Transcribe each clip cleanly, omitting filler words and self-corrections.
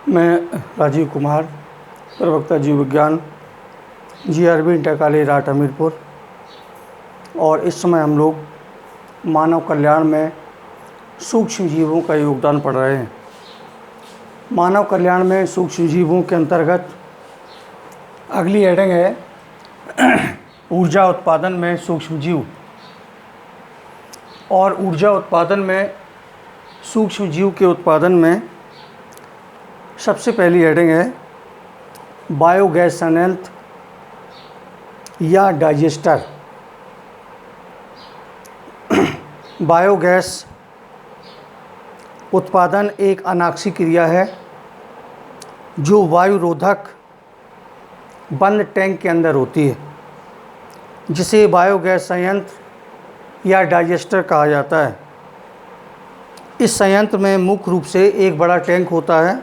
मैं राजीव कुमार, प्रवक्ता जीव विज्ञान, GRB inter college rot Hamirpur. और इस समय हम लोग मानव कल्याण में सूक्ष्म जीवों का योगदान पढ़ रहे हैं। मानव कल्याण में सूक्ष्म जीवों के अंतर्गत अगली हेडिंग है ऊर्जा उत्पादन में सूक्ष्म जीव। और ऊर्जा उत्पादन में सूक्ष्म जीव के उत्पादन में सबसे पहली हेडिंग है बायोगैस संयंत्र या डाइजेस्टर। बायोगैस उत्पादन एक अनाक्षी क्रिया है जो वायुरोधक बंद टैंक के अंदर होती है, जिसे बायोगैस संयंत्र या डाइजेस्टर कहा जाता है। इस संयंत्र में मुख्य रूप से एक बड़ा टैंक होता है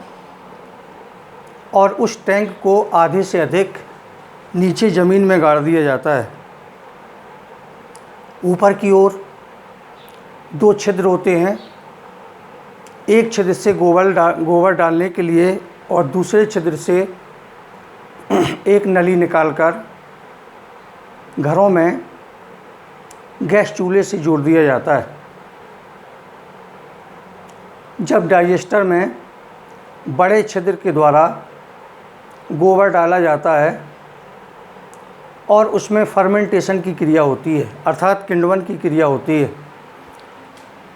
और उस टैंक को आधे से अधिक नीचे ज़मीन में गाड़ दिया जाता है। ऊपर की ओर दो छिद्र होते हैं, एक छिद्र से गोबर डालने के लिए और दूसरे छिद्र से एक नली निकालकर घरों में गैस चूल्हे से जोड़ दिया जाता है। जब डाइजेस्टर में बड़े छिद्र के द्वारा गोबर डाला जाता है और उसमें फर्मेंटेशन की क्रिया होती है, अर्थात किण्वन की क्रिया होती है।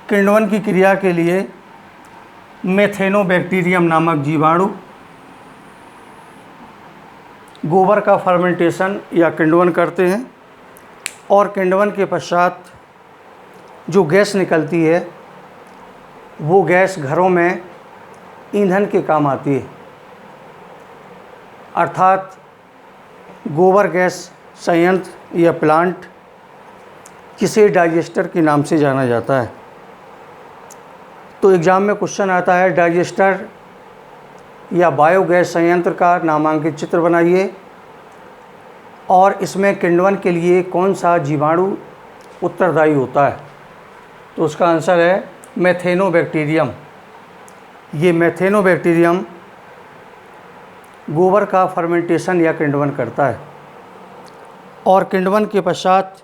किण्वन की क्रिया के लिए मेथेनोबैक्टीरियम नामक जीवाणु गोबर का फर्मेंटेशन या किण्वन करते हैं और किण्वन के पश्चात जो गैस निकलती है वो गैस घरों में ईंधन के काम आती है। अर्थात गोबर गैस संयंत्र या प्लांट, जिसे डाइजेस्टर के नाम से जाना जाता है। तो एग्ज़ाम में क्वेश्चन आता है डाइजेस्टर या बायोगैस संयंत्र का नामांकित चित्र बनाइए और इसमें किण्वन के लिए कौन सा जीवाणु उत्तरदायी होता है। तो उसका आंसर है मेथेनोबैक्टीरियम। ये मेथेनोबैक्टीरियम गोबर का फर्मेंटेशन या किण्वन करता है और किण्वन के पश्चात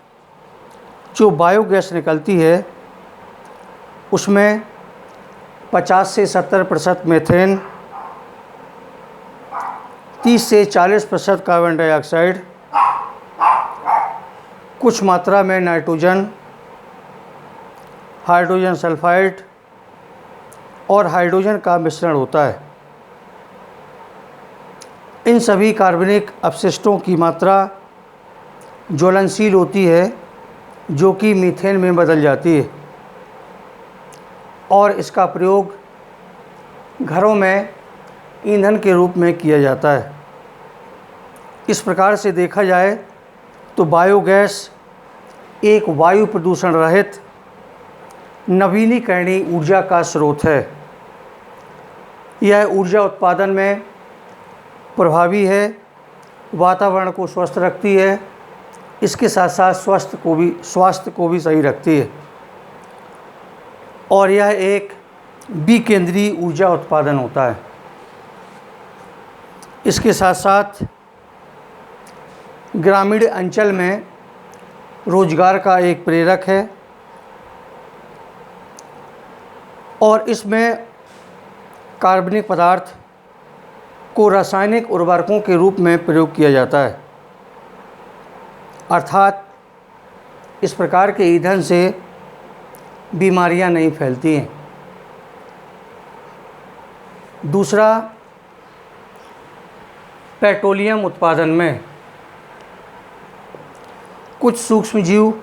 जो बायोगैस निकलती है उसमें 50 से 70% मीथेन, 30 से 40% कार्बन डाइऑक्साइड, कुछ मात्रा में नाइट्रोजन, हाइड्रोजन सल्फाइड और हाइड्रोजन का मिश्रण होता है। इन सभी कार्बनिक अपशिष्टों की मात्रा ज्वलनशील होती है जो कि मीथेन में बदल जाती है और इसका प्रयोग घरों में ईंधन के रूप में किया जाता है। इस प्रकार से देखा जाए तो बायोगैस एक वायु प्रदूषण रहित नवीनीकरणीय ऊर्जा का स्रोत है। यह ऊर्जा उत्पादन में प्रभावी है, वातावरण को स्वस्थ रखती है, इसके साथ साथ स्वास्थ्य को भी सही रखती है और यह एक विकेंद्रीय ऊर्जा उत्पादन होता है। इसके साथ साथ ग्रामीण अंचल में रोजगार का एक प्रेरक है और इसमें कार्बनिक पदार्थ को रासायनिक उर्वरकों के रूप में प्रयोग किया जाता है। अर्थात इस प्रकार के ईंधन से बीमारियां नहीं फैलती हैं। दूसरा, पेट्रोलियम उत्पादन में कुछ सूक्ष्मजीव,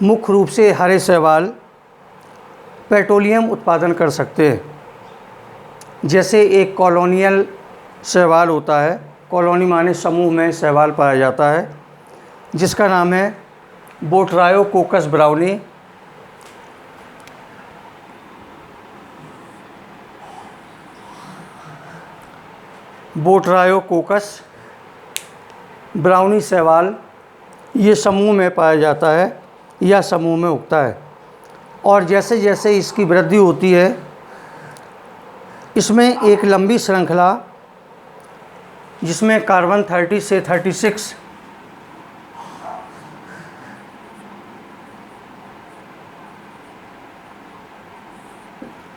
मुख्य रूप से हरे शैवाल, पेट्रोलियम उत्पादन कर सकते हैं। जैसे एक कॉलोनियल शैवाल होता है, कॉलोनी माने समूह में शैवाल पाया जाता है, जिसका नाम है बोट्रायोकोकस ब्राउनी। बोट्रायोकोकस ब्राउनी शैवाल ये समूह में पाया जाता है या समूह में उगता है और जैसे जैसे इसकी वृद्धि होती है इसमें एक लंबी श्रृंखला जिसमें कार्बन 30 से 36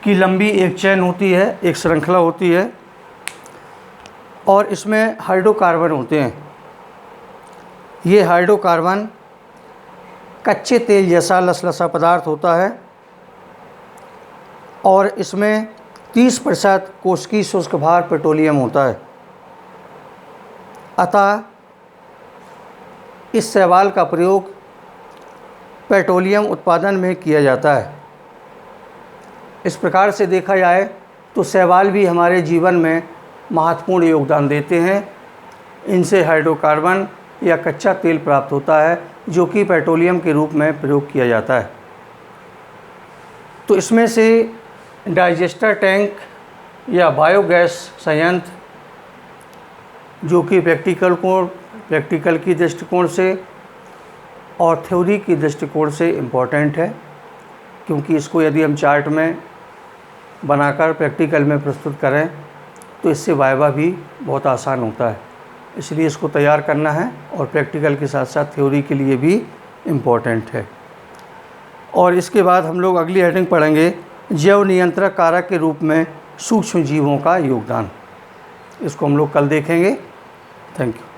की लंबी एक चेन होती है, एक श्रृंखला होती है, और इसमें हाइड्रोकार्बन होते हैं। ये हाइड्रोकार्बन कच्चे तेल जैसा लसलसा पदार्थ होता है और इसमें 30% कोशिकीय शुष्क भार पेट्रोलियम होता है। अतः इस शैवाल का प्रयोग पेट्रोलियम उत्पादन में किया जाता है। इस प्रकार से देखा जाए तो शैवाल भी हमारे जीवन में महत्वपूर्ण योगदान देते हैं। इनसे हाइड्रोकार्बन या कच्चा तेल प्राप्त होता है जो कि पेट्रोलियम के रूप में प्रयोग किया जाता है। तो इसमें से डाइजेस्टर टैंक या बायोगैस संयंत्र, जो कि प्रैक्टिकल की दृष्टिकोण से और थ्योरी की दृष्टिकोण से इम्पॉर्टेंट है, क्योंकि इसको यदि हम चार्ट में बनाकर प्रैक्टिकल में प्रस्तुत करें तो इससे वाइवा भी बहुत आसान होता है। इसलिए इसको तैयार करना है और प्रैक्टिकल के साथ साथ थ्योरी के लिए भी इम्पॉर्टेंट है। और इसके बाद हम लोग अगली हेडिंग पढ़ेंगे, जैव नियंत्रण कारक के रूप में सूक्ष्म जीवों का योगदान। इसको हम लोग कल देखेंगे। Thank you.